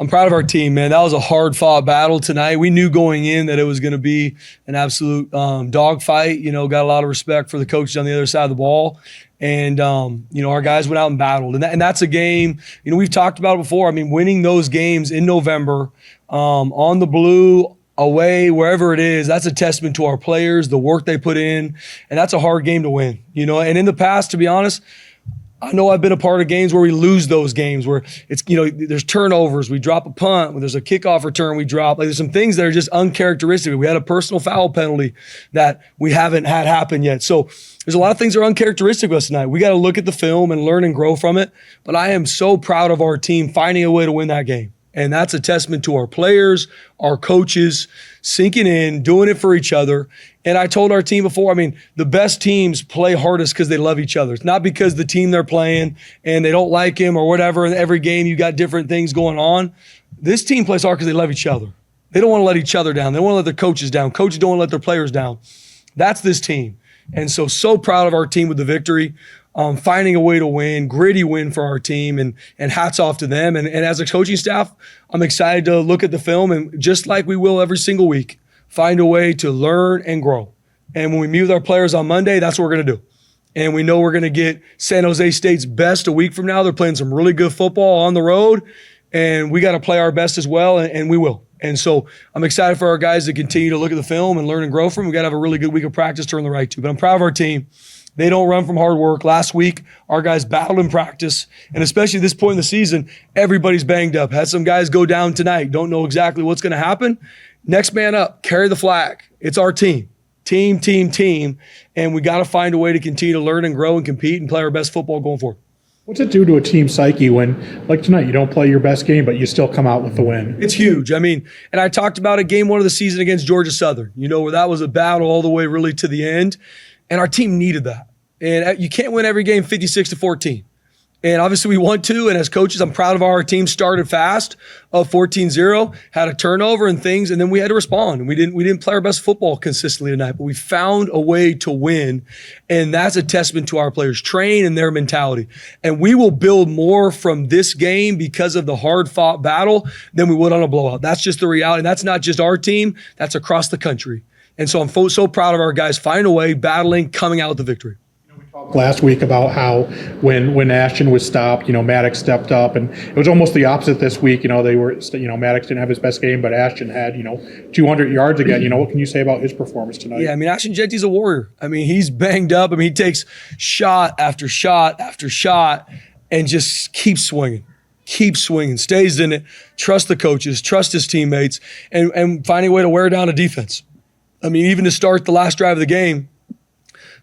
I'm proud of our team, man. That was a hard-fought battle tonight. We knew going in that it was going to be an absolute dogfight. You know, got a lot of respect for the coaches on the other side of the ball. And, you know, our guys went out and battled. And that's a game, you know, we've talked about it before. I mean, winning those games in November on the blue, away, wherever it is, that's a testament to our players, the work they put in. And that's a hard game to win, you know. And in the past, to be honest, I know I've been a part of games where we lose those games where it's, you know, there's turnovers, we drop a punt, when there's a kickoff return, we drop. Like there's some things that are just uncharacteristic. We had a personal foul penalty that we haven't had happen yet. So there's a lot of things that are uncharacteristic of us tonight. We got to look at the film and learn and grow from it. But I am so proud of our team finding a way to win that game. And that's a testament to our players, our coaches, sinking in, doing it for each other. And I told our team before, I mean, the best teams play hardest because they love each other. It's not because the team they're playing and they don't like him or whatever. In every game, you got different things going on. This team plays hard because they love each other. They don't want to let each other down. They don't want to let their coaches down. Coaches don't want to let their players down. That's this team. And so proud of our team with the victory. Finding a way to win, gritty win for our team, and hats off to them. And as a coaching staff, I'm excited to look at the film and just like we will every single week, find a way to learn and grow. And when we meet with our players on Monday, that's what we're going to do. And we know we're going to get San Jose State's best a week from now. They're playing some really good football on the road, and we got to play our best as well, and we will. And so I'm excited for our guys to continue to look at the film and learn and grow from. We got to have a really good week of practice to earn the right to. But I'm proud of our team. They don't run from hard work. Last week, our guys battled in practice, and especially at this point in the season, everybody's banged up. Had some guys go down tonight. Don't know exactly what's going to happen. Next man up, carry the flag. It's our team. Team. And we got to find a way to continue to learn and grow and compete and play our best football going forward. What's it do to a team psyche when, like tonight, you don't play your best game, but you still come out with the win? It's huge. I mean, and I talked about it game one of the season against Georgia Southern, you know, where that was a battle all the way really to the end. And our team needed that. And you can't win every game 56-14. And obviously we want to. And as coaches, I'm proud of our team. Started fast, up 14-0, had a turnover and things, and then we had to respond. And we didn't play our best football consistently tonight, but we found a way to win. And that's a testament to our players' train and their mentality. And we will build more from this game because of the hard-fought battle than we would on a blowout. That's just the reality. And that's not just our team. That's across the country. And so I'm so proud of our guys finding a way, battling, coming out with the victory. Last week about how when Ashton was stopped, you know, Maddox stepped up, and it was almost the opposite this week. You know, Maddox didn't have his best game, but Ashton had, 200 yards again. You know, what can you say about his performance tonight? Yeah, I mean, Ashton Genty's a warrior. I mean, he's banged up. I mean, he takes shot after shot after shot and just keeps swinging, stays in it, trust the coaches, trust his teammates, and finding a way to wear down a defense. I mean, even to start the last drive of the game,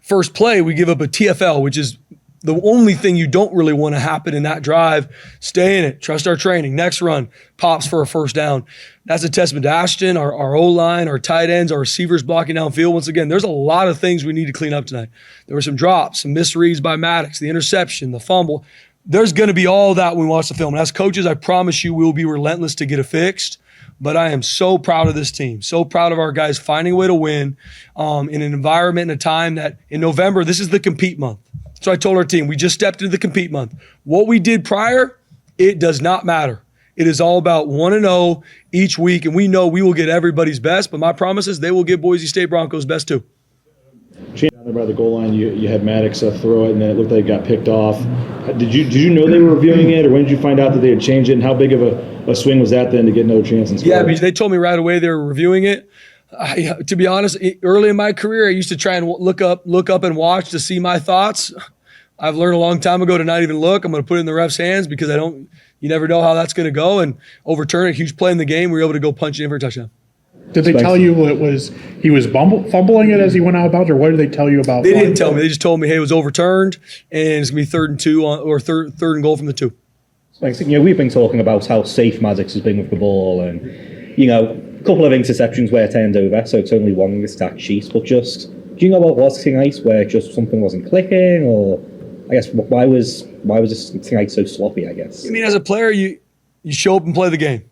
first play, we give up a TFL, which is the only thing you don't really want to happen in that drive. Stay in it. Trust our training. Next run, pops for a first down. That's a testament to Ashton, our O-line, our tight ends, our receivers blocking downfield. Once again, there's a lot of things we need to clean up tonight. There were some drops, some misreads by Maddox, the interception, the fumble. There's going to be all that when we watch the film. And as coaches, I promise you we'll be relentless to get it fixed. But I am so proud of this team, so proud of our guys finding a way to win in an environment and a time that in November, this is the compete month. So I told our team, we just stepped into the compete month. What we did prior, it does not matter. It is all about 1-0 each week, and we know we will get everybody's best, but my promise is they will get Boise State Broncos best too. Down there by the goal line, you had Maddox throw it, and then it looked like it got picked off. Did you know they were reviewing it, or when did you find out that they had changed it, and how big of a swing was that then to get no chance in scoring? Yeah, because they told me right away they were reviewing it. To be honest, early in my career, I used to try and look up and watch to see my thoughts. I've learned a long time ago to not even look. I'm going to put it in the ref's hands because you never know how that's going to go, and overturn a huge play in the game. We were able to go punch it in for a touchdown. Did they tell you he was fumbling it as he went out of bounds, or what did they tell you about? They didn't tell me. They just told me, hey, it was overturned, and it's going to be 3rd and 2 or third and goal from the 2. Thanks. We've been talking about how safe Maddox has been with the ball, and a couple of interceptions where it turned over, so it's only one in the stat sheet. But do you know what was tonight where just something wasn't clicking, or I guess why was this tonight so sloppy? I guess. I mean, as a player, you show up and play the game.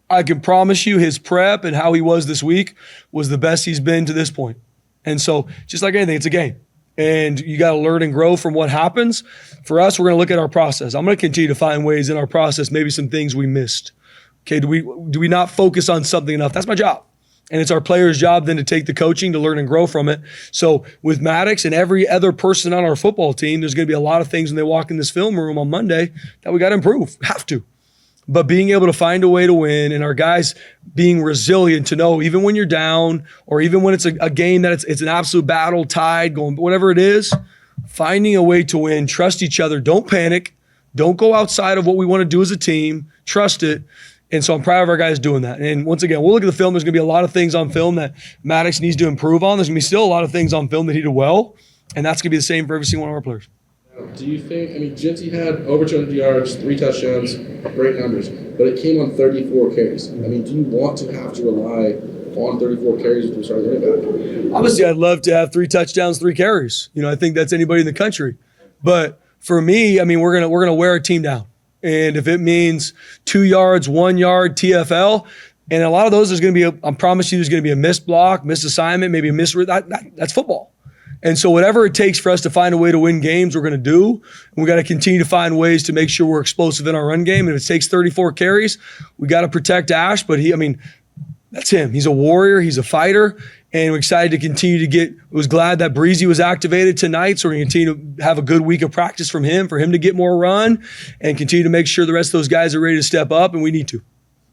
I can promise you his prep and how he was this week was the best he's been to this point. And so just like anything, it's a game. And you got to learn and grow from what happens. For us, we're going to look at our process. I'm going to continue to find ways in our process, maybe some things we missed. Okay, do we not focus on something enough? That's my job. And it's our players' job then to take the coaching, to learn and grow from it. So with Maddox and every other person on our football team, there's going to be a lot of things when they walk in this film room on Monday that we got to improve. Have to. But being able to find a way to win, and our guys being resilient to know even when you're down, or even when it's a game that it's an absolute battle, tied, going, whatever it is, finding a way to win, trust each other, don't panic, don't go outside of what we want to do as a team, trust it. And so I'm proud of our guys doing that. And once again, we'll look at the film. There's going to be a lot of things on film that Maddox needs to improve on. There's going to be still a lot of things on film that he did well, and that's going to be the same for every single one of our players. Do you think, Jinty had over 200 yards, 3 touchdowns, great numbers, but it came on 34 carries. Do you want to have to rely on 34 carries with the starting running back? Obviously, I'd love to have 3 touchdowns, 3 carries. I think that's anybody in the country. But for me, we're gonna wear our team down. And if it means 2 yards, 1 yard, TFL, and a lot of those, I promise you, there's going to be a missed block, missed assignment, maybe a missed, that's football. And so whatever it takes for us to find a way to win games, we're going to do. And we got to continue to find ways to make sure we're explosive in our run game. And if it takes 34 carries, we got to protect Ash. But that's him. He's a warrior. He's a fighter. And we're excited to continue to was glad that Breezy was activated tonight. So we're going to continue to have a good week of practice from him, for him to get more run and continue to make sure the rest of those guys are ready to step up, and we need to.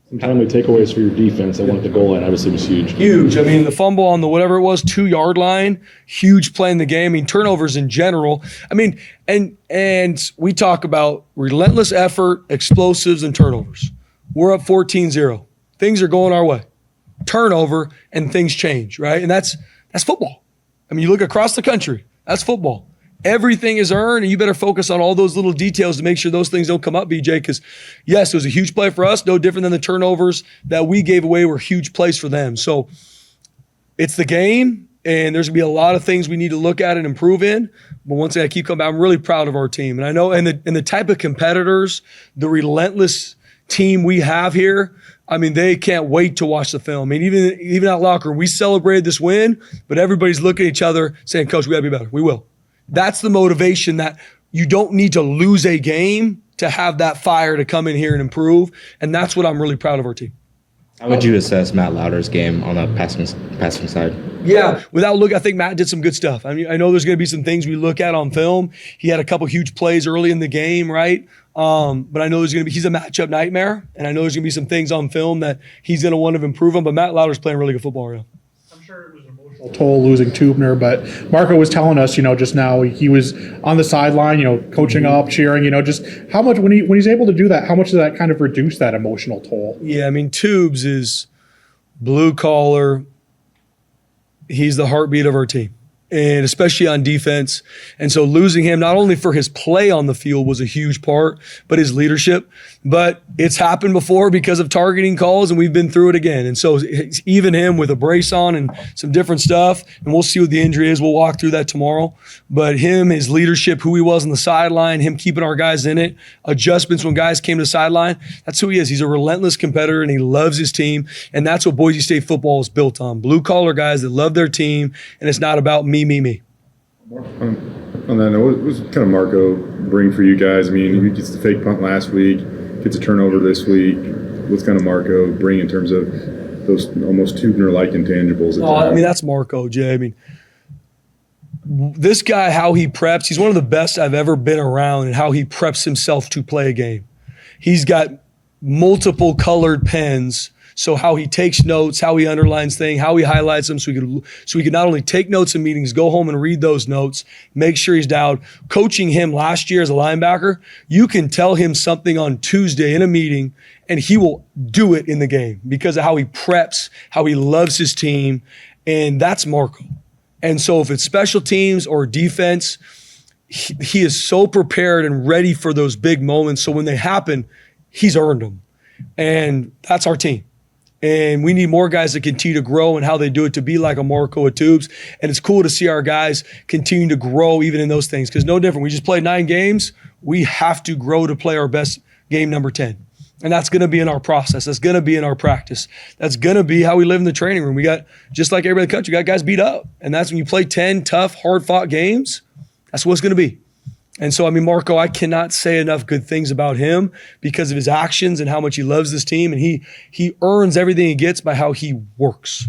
Some timely takeaways for your defense. I wanted the goal line obviously was huge. Huge. The fumble on the whatever it was, 2-yard line, huge play in the game. Turnovers in general. And we talk about relentless effort, explosives, and turnovers. We're up 14-0. Things are going our way. Turnover and things change, right? And that's football. You look across the country, that's football. Everything is earned, and you better focus on all those little details to make sure those things don't come up, BJ, because, yes, it was a huge play for us, no different than the turnovers that we gave away were huge plays for them. So it's the game, and there's going to be a lot of things we need to look at and improve in. But once again, I keep coming back, I'm really proud of our team. And I know, and the type of competitors, the relentless team we have here, they can't wait to watch the film. Even out locker room, we celebrated this win, but everybody's looking at each other saying, Coach, we got to be better. We will. That's the motivation, that you don't need to lose a game to have that fire to come in here and improve. And that's what I'm really proud of our team. How would you assess Matt Lauder's game on the passing side? Yeah, without looking, I think Matt did some good stuff. I know there's going to be some things we look at on film. He had a couple huge plays early in the game, right? But I know he's a matchup nightmare, and I know there's going to be some things on film that he's going to want to improve on. But Matt Lauder's playing really good football right now. I'm sure it was an emotional toll losing Tubner, but Marco was telling us, just now he was on the sideline, coaching up, cheering, just how much when he's able to do that, how much does that kind of reduce that emotional toll? Yeah, Tubes is blue collar. He's the heartbeat of our team, and especially on defense. And so losing him, not only for his play on the field was a huge part, but his leadership. But it's happened before because of targeting calls, and we've been through it again. And so even him with a brace on and some different stuff, and we'll see what the injury is. We'll walk through that tomorrow. But him, his leadership, who he was on the sideline, him keeping our guys in it, adjustments when guys came to the sideline, that's who he is. He's a relentless competitor, and he loves his team. And that's what Boise State football is built on. Blue-collar guys that love their team, and it's not about me. On that note, what was kind of Marco bring for you guys? He gets the fake punt last week, gets a turnover this week. What's kind of Marco bring in terms of those almost Tubner-like intangibles? That's Marco, Jay. This guy, how he preps, he's one of the best I've ever been around, and how he preps himself to play a game. He's got multiple colored pens. So how he takes notes, how he underlines things, how he highlights them, so he could not only take notes in meetings, go home and read those notes, make sure he's down. Coaching him last year as a linebacker, you can tell him something on Tuesday in a meeting, and he will do it in the game because of how he preps, how he loves his team, and that's Marco. And so if it's special teams or defense, he is so prepared and ready for those big moments. So when they happen, he's earned them, and that's our team. And we need more guys that continue to grow and how they do it to be like a Marco at Tubes. And it's cool to see our guys continue to grow even in those things, because no different. We just played 9 games. We have to grow to play our best game number 10. And that's going to be in our process. That's going to be in our practice. That's going to be how we live in the training room. We got, just like everybody in the country, we got guys beat up. And that's when you play 10 tough, hard-fought games. That's what it's going to be. And so, I mean, Marco, I cannot say enough good things about him because of his actions and how much he loves this team. And he earns everything he gets by how he works.